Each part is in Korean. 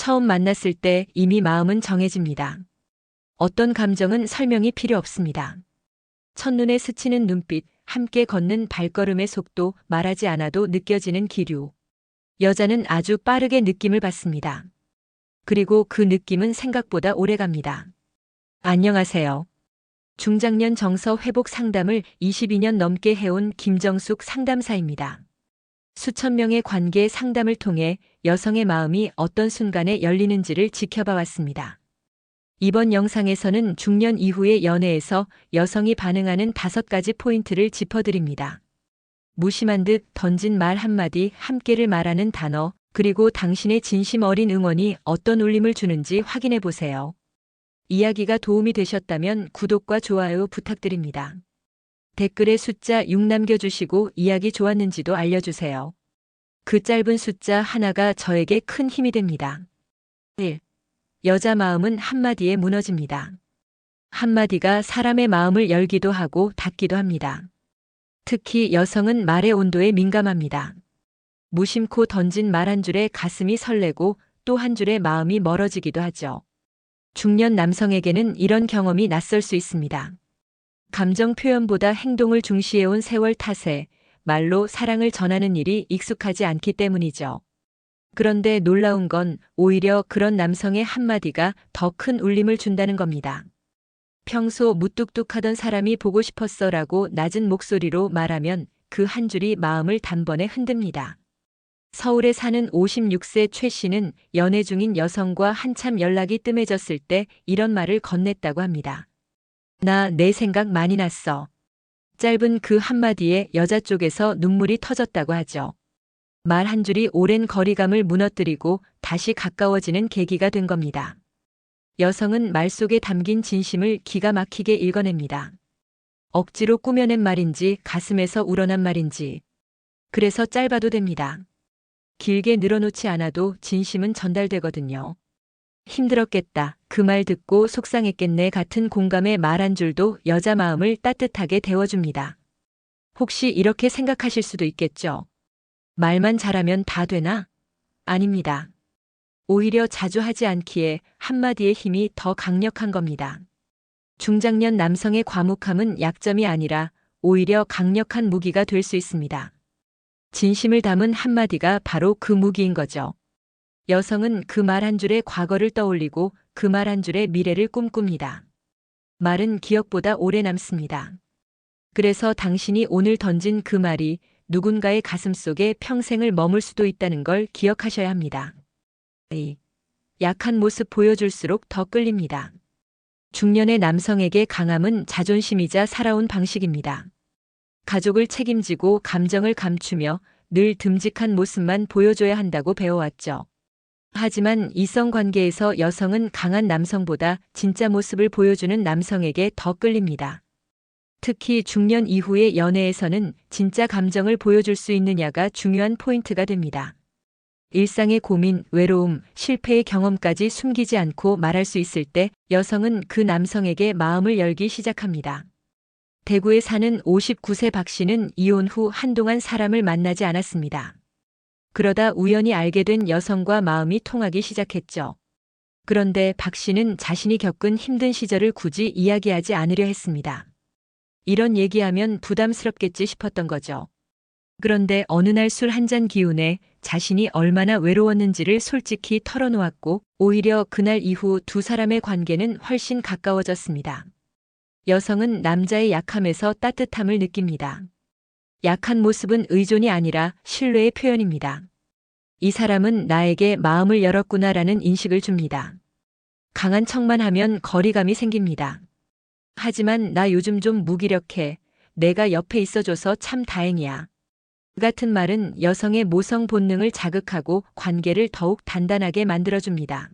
처음 만났을 때 이미 마음은 정해집니다. 어떤 감정은 설명이 필요 없습니다. 첫눈에 스치는 눈빛, 함께 걷는 발걸음의 속도, 말하지 않아도 느껴지는 기류. 여자는 아주 빠르게 느낌을 받습니다. 그리고 그 느낌은 생각보다 오래갑니다. 안녕하세요. 중장년 정서 회복 상담을 22년 넘게 해온 김정숙 상담사입니다. 수천 명의 관계 상담을 통해 여성의 마음이 어떤 순간에 열리는지를 지켜봐 왔습니다. 이번 영상에서는 중년 이후의 연애에서 여성이 반응하는 5가지 포인트를 짚어드립니다. 무심한 듯 던진 말 한마디, 함께를 말하는 단어, 그리고 당신의 진심 어린 응원이 어떤 울림을 주는지 확인해 보세요. 이야기가 도움이 되셨다면 구독과 좋아요 부탁드립니다. 댓글에 숫자 6 남겨주시고 이야기 좋았는지도 알려주세요. 그 짧은 숫자 하나가 저에게 큰 힘이 됩니다. 1. 여자 마음은 한마디에 무너집니다. 한마디가 사람의 마음을 열기도 하고 닫기도 합니다. 특히 여성은 말의 온도에 민감합니다. 무심코 던진 말 한 줄에 가슴이 설레고 또 한 줄에 마음이 멀어지기도 하죠. 중년 남성에게는 이런 경험이 낯설 수 있습니다. 감정 표현보다 행동을 중시해온 세월 탓에 말로 사랑을 전하는 일이 익숙하지 않기 때문이죠. 그런데 놀라운 건 오히려 그런 남성의 한마디가 더 큰 울림을 준다는 겁니다. 평소 무뚝뚝하던 사람이 보고 싶었어라고 낮은 목소리로 말하면 그 한 줄이 마음을 단번에 흔듭니다. 서울에 사는 56세 최 씨는 연애 중인 여성과 한참 연락이 뜸해졌을 때 이런 말을 건넸다고 합니다. 나 내 생각 많이 났어. 짧은 그 한마디에 여자 쪽에서 눈물이 터졌다고 하죠. 말 한 줄이 오랜 거리감을 무너뜨리고 다시 가까워지는 계기가 된 겁니다. 여성은 말 속에 담긴 진심을 기가 막히게 읽어냅니다. 억지로 꾸며낸 말인지 가슴에서 우러난 말인지. 그래서 짧아도 됩니다. 길게 늘어놓지 않아도 진심은 전달되거든요. 힘들었겠다. 그 말 듣고 속상했겠네 같은 공감의 말 한 줄도 여자 마음을 따뜻하게 데워줍니다. 혹시 이렇게 생각하실 수도 있겠죠. 말만 잘하면 다 되나? 아닙니다. 오히려 자주 하지 않기에 한마디의 힘이 더 강력한 겁니다. 중장년 남성의 과묵함은 약점이 아니라 오히려 강력한 무기가 될 수 있습니다. 진심을 담은 한마디가 바로 그 무기인 거죠. 여성은 그 말 한 줄에 과거를 떠올리고 그 말 한 줄에 미래를 꿈꿉니다. 말은 기억보다 오래 남습니다. 그래서 당신이 오늘 던진 그 말이 누군가의 가슴 속에 평생을 머물 수도 있다는 걸 기억하셔야 합니다. 약한 모습 보여줄수록 더 끌립니다. 중년의 남성에게 강함은 자존심이자 살아온 방식입니다. 가족을 책임지고 감정을 감추며 늘 듬직한 모습만 보여줘야 한다고 배워왔죠. 하지만 이성관계에서 여성은 강한 남성보다 진짜 모습을 보여주는 남성에게 더 끌립니다. 특히 중년 이후의 연애에서는 진짜 감정을 보여줄 수 있느냐가 중요한 포인트가 됩니다. 일상의 고민, 외로움, 실패의 경험까지 숨기지 않고 말할 수 있을 때 여성은 그 남성에게 마음을 열기 시작합니다. 대구에 사는 59세 박 씨는 이혼 후 한동안 사람을 만나지 않았습니다. 그러다 우연히 알게 된 여성과 마음이 통하기 시작했죠. 그런데 박 씨는 자신이 겪은 힘든 시절을 굳이 이야기하지 않으려 했습니다. 이런 얘기하면 부담스럽겠지 싶었던 거죠. 그런데 어느 날 술 한 잔 기운에 자신이 얼마나 외로웠는지를 솔직히 털어놓았고 오히려 그날 이후 두 사람의 관계는 훨씬 가까워졌습니다. 여성은 남자의 약함에서 따뜻함을 느낍니다. 약한 모습은 의존이 아니라 신뢰의 표현입니다. 이 사람은 나에게 마음을 열었구나라는 인식을 줍니다. 강한 척만 하면 거리감이 생깁니다. 하지만 나 요즘 좀 무기력해. 내가 옆에 있어줘서 참 다행이야. 같은 말은 여성의 모성 본능을 자극하고 관계를 더욱 단단하게 만들어줍니다.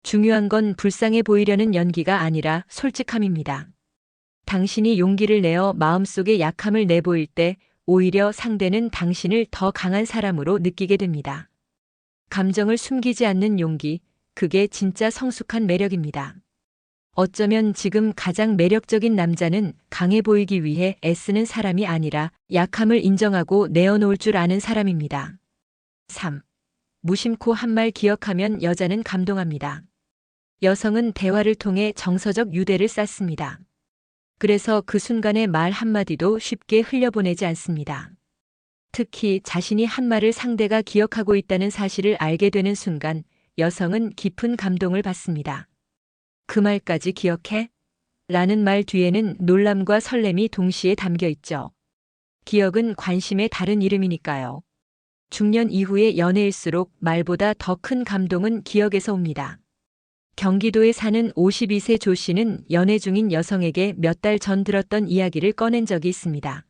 중요한 건 불쌍해 보이려는 연기가 아니라 솔직함입니다. 당신이 용기를 내어 마음속의 약함을 내보일 때 오히려 상대는 당신을 더 강한 사람으로 느끼게 됩니다. 감정을 숨기지 않는 용기, 그게 진짜 성숙한 매력입니다. 어쩌면 지금 가장 매력적인 남자는 강해 보이기 위해 애쓰는 사람이 아니라 약함을 인정하고 내어놓을 줄 아는 사람입니다. 3. 무심코 한 말 기억하면 여자는 감동합니다. 여성은 대화를 통해 정서적 유대를 쌓습니다. 그래서 그 순간의 말 한마디도 쉽게 흘려보내지 않습니다. 특히 자신이 한 말을 상대가 기억하고 있다는 사실을 알게 되는 순간 여성은 깊은 감동을 받습니다. 그 말까지 기억해? 라는 말 뒤에는 놀람과 설렘이 동시에 담겨 있죠. 기억은 관심의 다른 이름이니까요. 중년 이후의 연애일수록 말보다 더 큰 감동은 기억에서 옵니다. 경기도에 사는 52세 조 씨는 연애 중인 여성에게 몇 달 전 들었던 이야기를 꺼낸 적이 있습니다.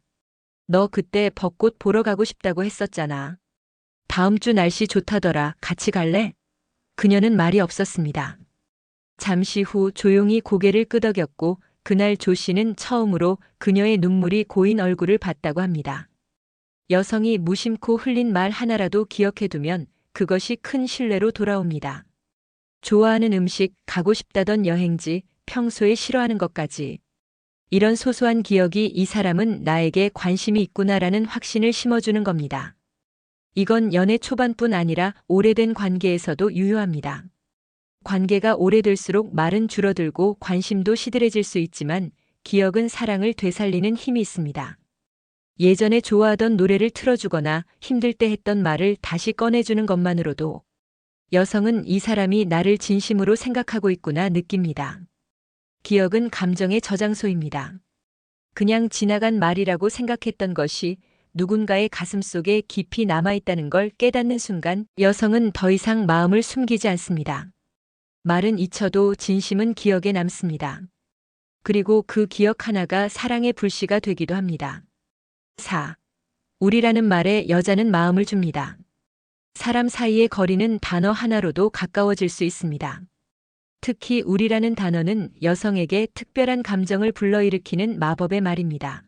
너 그때 벚꽃 보러 가고 싶다고 했었잖아. 다음 주 날씨 좋다더라. 같이 갈래? 그녀는 말이 없었습니다. 잠시 후 조용히 고개를 끄덕였고 그날 조 씨는 처음으로 그녀의 눈물이 고인 얼굴을 봤다고 합니다. 여성이 무심코 흘린 말 하나라도 기억해두면 그것이 큰 신뢰로 돌아옵니다. 좋아하는 음식, 가고 싶다던 여행지, 평소에 싫어하는 것까지. 이런 소소한 기억이 이 사람은 나에게 관심이 있구나라는 확신을 심어주는 겁니다. 이건 연애 초반뿐 아니라 오래된 관계에서도 유효합니다. 관계가 오래될수록 말은 줄어들고 관심도 시들해질 수 있지만 기억은 사랑을 되살리는 힘이 있습니다. 예전에 좋아하던 노래를 틀어주거나 힘들 때 했던 말을 다시 꺼내주는 것만으로도 여성은 이 사람이 나를 진심으로 생각하고 있구나 느낍니다. 기억은 감정의 저장소입니다. 그냥 지나간 말이라고 생각했던 것이 누군가의 가슴속에 깊이 남아있다는 걸 깨닫는 순간 여성은 더 이상 마음을 숨기지 않습니다. 말은 잊혀도 진심은 기억에 남습니다. 그리고 그 기억 하나가 사랑의 불씨가 되기도 합니다. 4. 우리라는 말에 여자는 마음을 줍니다. 사람 사이의 거리는 단어 하나로도 가까워질 수 있습니다. 특히 우리라는 단어는 여성에게 특별한 감정을 불러일으키는 마법의 말입니다.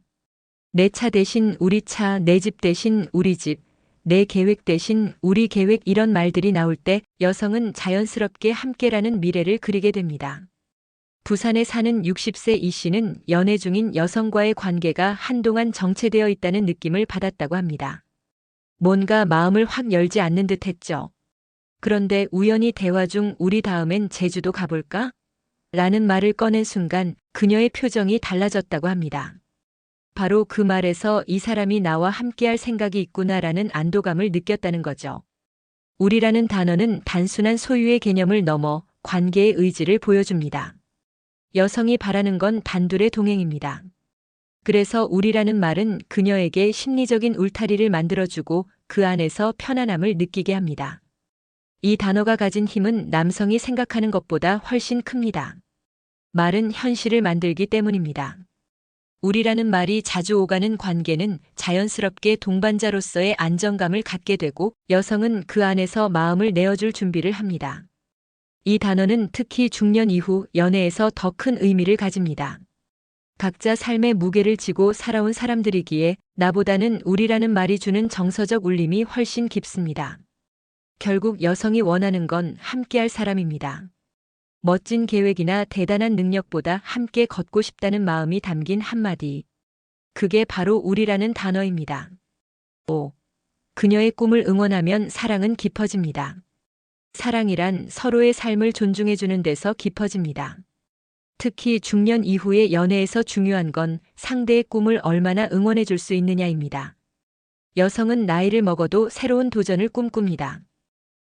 내 차 대신 우리 차, 내 집 대신 우리 집, 내 계획 대신 우리 계획 이런 말들이 나올 때 여성은 자연스럽게 함께라는 미래를 그리게 됩니다. 부산에 사는 60세 이 씨는 연애 중인 여성과의 관계가 한동안 정체되어 있다는 느낌을 받았다고 합니다. 뭔가 마음을 확 열지 않는 듯 했죠. 그런데 우연히 대화 중 우리 다음엔 제주도 가볼까? 라는 말을 꺼낸 순간 그녀의 표정이 달라졌다고 합니다. 바로 그 말에서 이 사람이 나와 함께할 생각이 있구나라는 안도감을 느꼈다는 거죠. 우리라는 단어는 단순한 소유의 개념을 넘어 관계의 의지를 보여줍니다. 여성이 바라는 건 단둘의 동행입니다. 그래서 우리라는 말은 그녀에게 심리적인 울타리를 만들어주고 그 안에서 편안함을 느끼게 합니다. 이 단어가 가진 힘은 남성이 생각하는 것보다 훨씬 큽니다. 말은 현실을 만들기 때문입니다. 우리라는 말이 자주 오가는 관계는 자연스럽게 동반자로서의 안정감을 갖게 되고 여성은 그 안에서 마음을 내어줄 준비를 합니다. 이 단어는 특히 중년 이후 연애에서 더 큰 의미를 가집니다. 각자 삶의 무게를 지고 살아온 사람들이기에 나보다는 우리라는 말이 주는 정서적 울림이 훨씬 깊습니다. 결국 여성이 원하는 건 함께할 사람입니다. 멋진 계획이나 대단한 능력보다 함께 걷고 싶다는 마음이 담긴 한마디. 그게 바로 우리라는 단어입니다. 5. 그녀의 꿈을 응원하면 사랑은 깊어집니다. 사랑이란 서로의 삶을 존중해주는 데서 깊어집니다. 특히 중년 이후의 연애에서 중요한 건 상대의 꿈을 얼마나 응원해줄 수 있느냐입니다. 여성은 나이를 먹어도 새로운 도전을 꿈꿉니다.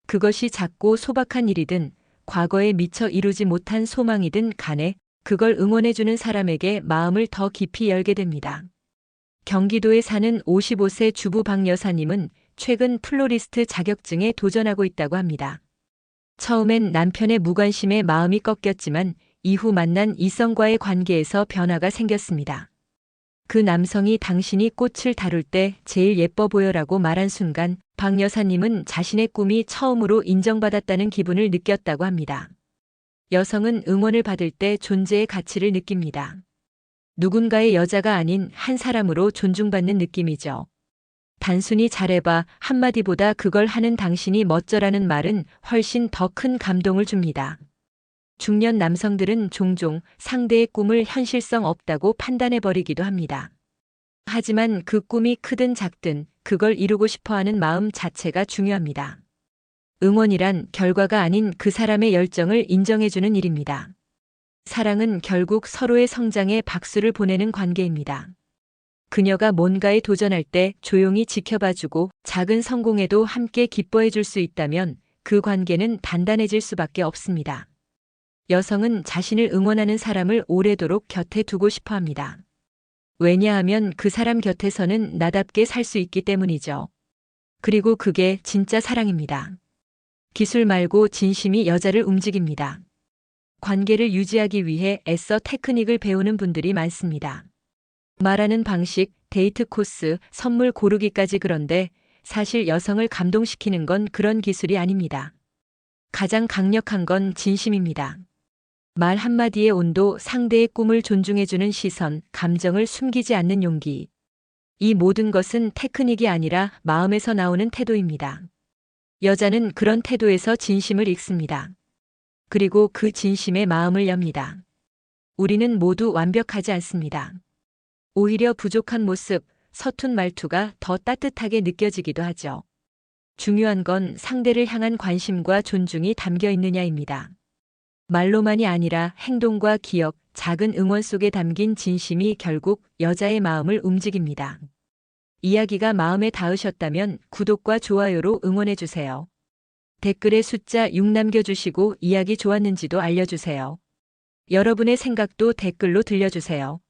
그것이 작고 소박한 일이든 과거에 미처 이루지 못한 소망이든 간에 그걸 응원해주는 사람에게 마음을 더 깊이 열게 됩니다. 경기도에 사는 55세 주부 박 여사님은 최근 플로리스트 자격증에 도전하고 있다고 합니다. 처음엔 남편의 무관심에 마음이 꺾였지만 이후 만난 이성과의 관계에서 변화가 생겼습니다. 그 남성이 당신이 꽃을 다룰 때 제일 예뻐 보여라고 말한 순간 박 여사님은 자신의 꿈이 처음으로 인정받았다는 기분을 느꼈다고 합니다. 여성은 응원을 받을 때 존재의 가치를 느낍니다. 누군가의 여자가 아닌 한 사람으로 존중받는 느낌이죠. 단순히 잘해봐 한마디보다 그걸 하는 당신이 멋져라는 말은 훨씬 더 큰 감동을 줍니다. 중년 남성들은 종종 상대의 꿈을 현실성 없다고 판단해버리기도 합니다. 하지만 그 꿈이 크든 작든 그걸 이루고 싶어하는 마음 자체가 중요합니다. 응원이란 결과가 아닌 그 사람의 열정을 인정해주는 일입니다. 사랑은 결국 서로의 성장에 박수를 보내는 관계입니다. 그녀가 뭔가에 도전할 때 조용히 지켜봐주고 작은 성공에도 함께 기뻐해줄 수 있다면 그 관계는 단단해질 수밖에 없습니다. 여성은 자신을 응원하는 사람을 오래도록 곁에 두고 싶어 합니다. 왜냐하면 그 사람 곁에서는 나답게 살 수 있기 때문이죠. 그리고 그게 진짜 사랑입니다. 기술 말고 진심이 여자를 움직입니다. 관계를 유지하기 위해 애써 테크닉을 배우는 분들이 많습니다. 말하는 방식, 데이트 코스, 선물 고르기까지. 그런데 사실 여성을 감동시키는 건 그런 기술이 아닙니다. 가장 강력한 건 진심입니다. 말 한마디의 온도, 상대의 꿈을 존중해주는 시선, 감정을 숨기지 않는 용기. 이 모든 것은 테크닉이 아니라 마음에서 나오는 태도입니다. 여자는 그런 태도에서 진심을 읽습니다. 그리고 그 진심에 마음을 엽니다. 우리는 모두 완벽하지 않습니다. 오히려 부족한 모습, 서툰 말투가 더 따뜻하게 느껴지기도 하죠. 중요한 건 상대를 향한 관심과 존중이 담겨 있느냐입니다. 말로만이 아니라 행동과 기억, 작은 응원 속에 담긴 진심이 결국 여자의 마음을 움직입니다. 이야기가 마음에 닿으셨다면 구독과 좋아요로 응원해주세요. 댓글에 숫자 6 남겨주시고 이야기 좋았는지도 알려주세요. 여러분의 생각도 댓글로 들려주세요.